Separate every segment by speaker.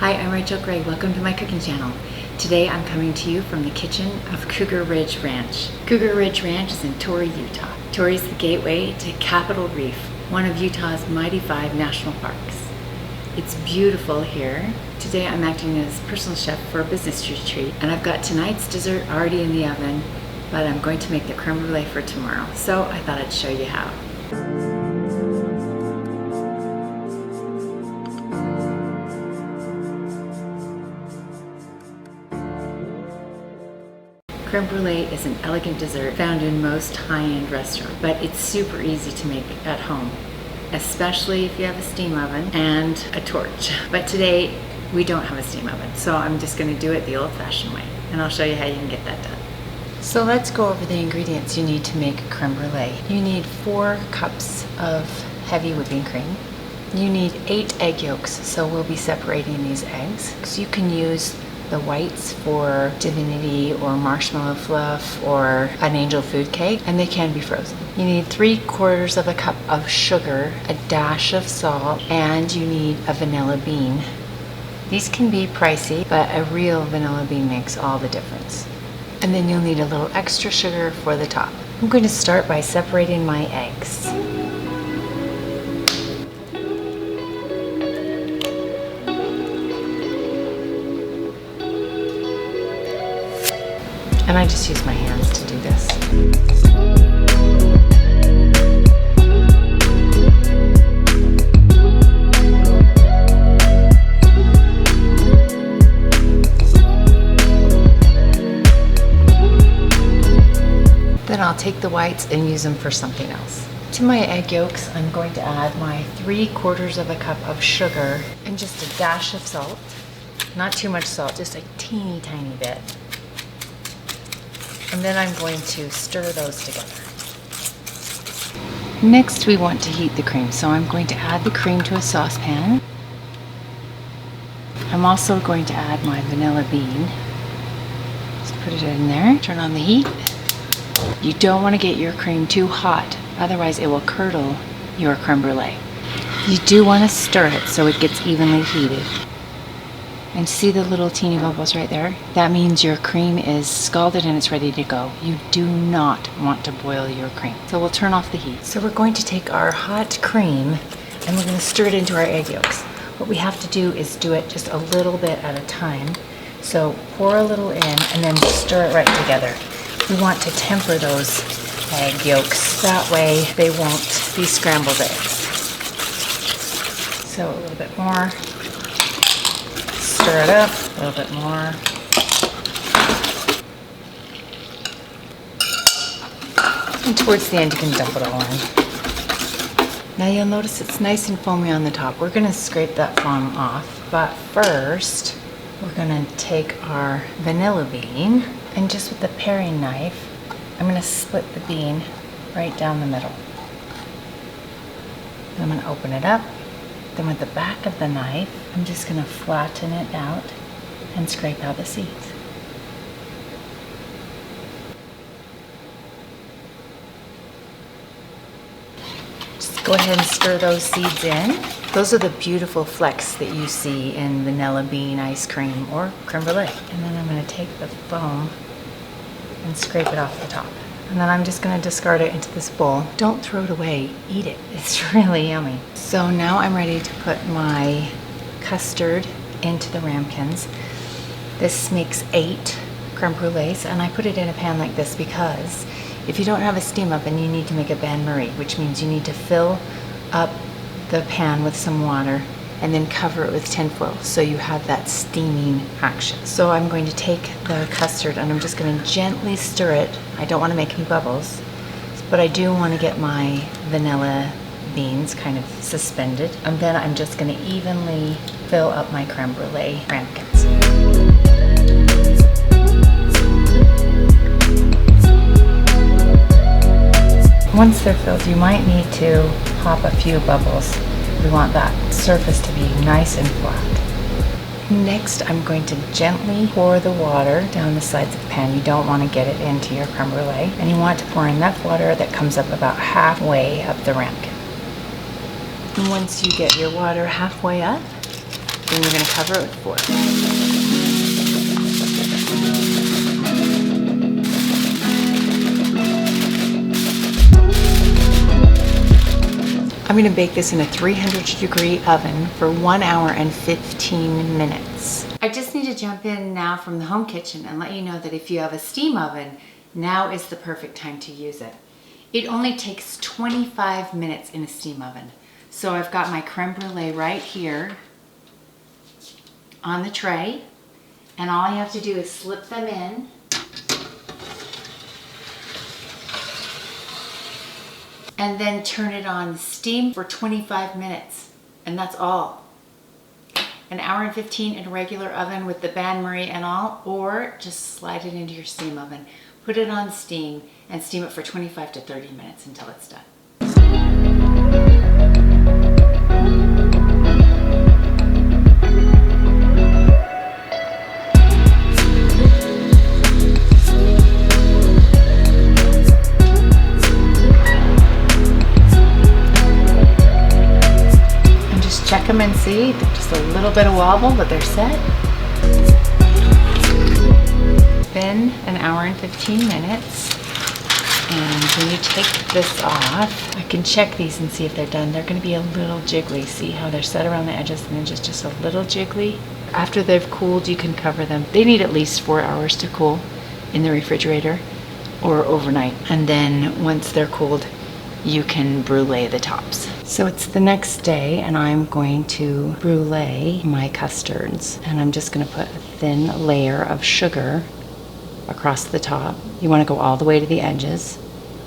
Speaker 1: Hi, I'm Rachel Gray. Welcome to my cooking channel. Today I'm coming to you from the kitchen of Cougar Ridge Ranch. Cougar Ridge Ranch is in Torrey, Utah. Torrey is the gateway to Capitol Reef, one of Utah's mighty 5 national parks. It's beautiful here. Today I'm acting as personal chef for a business retreat, and I've got tonight's dessert already in the oven, but I'm going to make the creme brulee for tomorrow, so I thought I'd show you how. Creme brulee is an elegant dessert found in most high-end restaurants, but it's super easy to make at home, especially if you have a steam oven and a torch. But today we don't have a steam oven, so I'm just going to do it the old-fashioned way, and I'll show you how you can get that done. So let's go over the ingredients you need to make creme brulee. You need 4 cups of heavy whipping cream. You need 8 egg yolks, so we'll be separating these eggs. So you can use the whites for divinity or marshmallow fluff or an angel food cake, and they can be frozen. You need 3/4 of a cup of sugar, a dash of salt, and you need a vanilla bean. These can be pricey, but a real vanilla bean makes all the difference. And then you'll need a little extra sugar for the top. I'm going to start by separating my eggs. And I just use my hands to do this. Then I'll take the whites and use them for something else. To my egg yolks, I'm going to add my 3/4 of a cup of sugar and just a dash of salt. Not too much salt, just a teeny tiny bit. And then I'm going to stir those together. Next, we want to heat the cream, so I'm going to add the cream to a saucepan. I'm also going to add my vanilla bean. Just put it in there, turn on the heat. You don't want to get your cream too hot, otherwise it will curdle your creme brulee. You do want to stir it so it gets evenly heated. And see the little teeny bubbles right there? That means your cream is scalded and it's ready to go. You do not want to boil your cream. So we'll turn off the heat. So we're going to take our hot cream and we're going to stir it into our egg yolks. What we have to do is do it just a little bit at a time. So pour a little in and then stir it right together. We want to temper those egg yolks. That way they won't be scrambled eggs. So a little bit more. Stir it up a little bit more. And towards the end you can dump it all in. Now you'll notice it's nice and foamy on the top. We're going to scrape that foam off, but first we're going to take our vanilla bean and just with the paring knife I'm going to split the bean right down the middle. I'm going to open it up. Then with the back of the knife, I'm just going to flatten it out and scrape out the seeds. Just go ahead and stir those seeds in. Those are the beautiful flecks that you see in vanilla bean ice cream or creme brulee. And then I'm going to take the foam and scrape it off the top. And then I'm just going to discard it into this bowl. Don't throw it away, eat it. It's really yummy. So now I'm ready to put my custard into the ramekins. This makes 8 creme brulees, and I put it in a pan like this because if you don't have a steam oven, you need to make a bain-marie, which means you need to fill up the pan with some water and then cover it with tinfoil so you have that steaming action. So I'm going to take the custard and I'm just going to gently stir it. I don't want to make any bubbles, but I do want to get my vanilla beans kind of suspended. And then I'm just going to evenly fill up my creme brulee ramekins. Once they're filled, you might need to pop a few bubbles. We want that surface to be nice and flat. Next, I'm going to gently pour the water down the sides of the pan. You don't want to get it into your creme brulee. And you want to pour enough water that comes up about halfway up the ramekin. And once you get your water halfway up, Then you're going to cover it with a fork. I'm going to bake this in a 300-degree oven for 1 hour and 15 minutes. I just need to jump in now from the home kitchen and let you know that if you have a steam oven, now is the perfect time to use it. It only takes 25 minutes in a steam oven. So I've got my creme brulee right here on the tray, and all I have to do is slip them in. And then turn it on steam for 25 minutes, and that's all. An hour and 15 in a regular oven with the bain-marie and all, or just slide it into your steam oven. Put it on steam and steam it for 25 to 30 minutes until it's done. Check them and see, just a little bit of wobble, but they're set. Been an hour and 15 minutes, and when you take this off, I can check these and see if they're done. They're going to be a little jiggly. See how they're set around the edges and then just a little jiggly. After they've cooled, you can cover them. They need at least 4 hours to cool in the refrigerator or overnight, and then once they're cooled, you can brulee the tops. So it's the next day, and I'm going to brulee my custards, and I'm just going to put a thin layer of sugar across the top. You want to go all the way to the edges.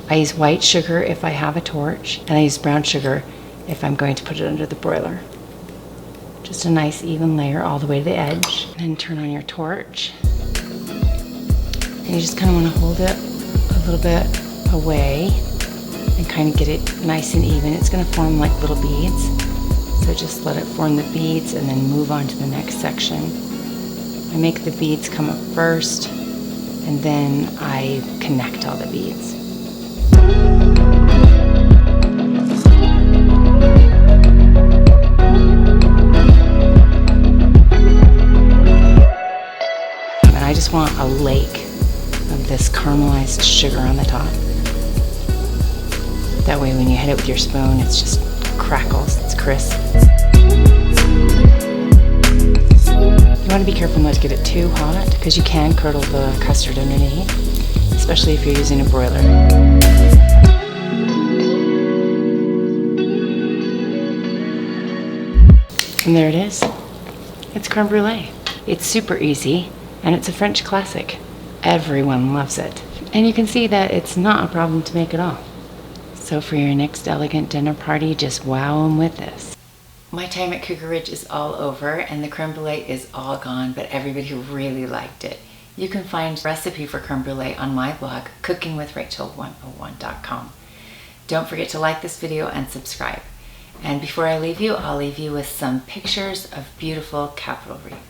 Speaker 1: I use white sugar if I have a torch, and I use brown sugar if I'm going to put it under the broiler. Just a nice even layer all the way to the edge. And then turn on your torch, and you just kind of want to hold it a little bit away and kind of get it nice and even. It's going to form like little beads. So just let it form the beads and then move on to the next section. I make the beads come up first, and then I connect all the beads. And I just want a lake of this caramelized sugar on the top. That way when you hit it with your spoon, it's just crackles, it's crisp. You want to be careful not to get it too hot, because you can curdle the custard underneath, especially if you're using a broiler. And there it is. It's creme brulee. It's super easy, and it's a French classic. Everyone loves it. And you can see that it's not a problem to make at all. So for your next elegant dinner party, just wow them with this. My time at Cougar Ridge is all over, and the creme brulee is all gone, but everybody really liked it. You can find a recipe for creme brulee on my blog, cookingwithrachel101.com. Don't forget to like this video and subscribe. And before I leave you, I'll leave you with some pictures of beautiful capitol reef.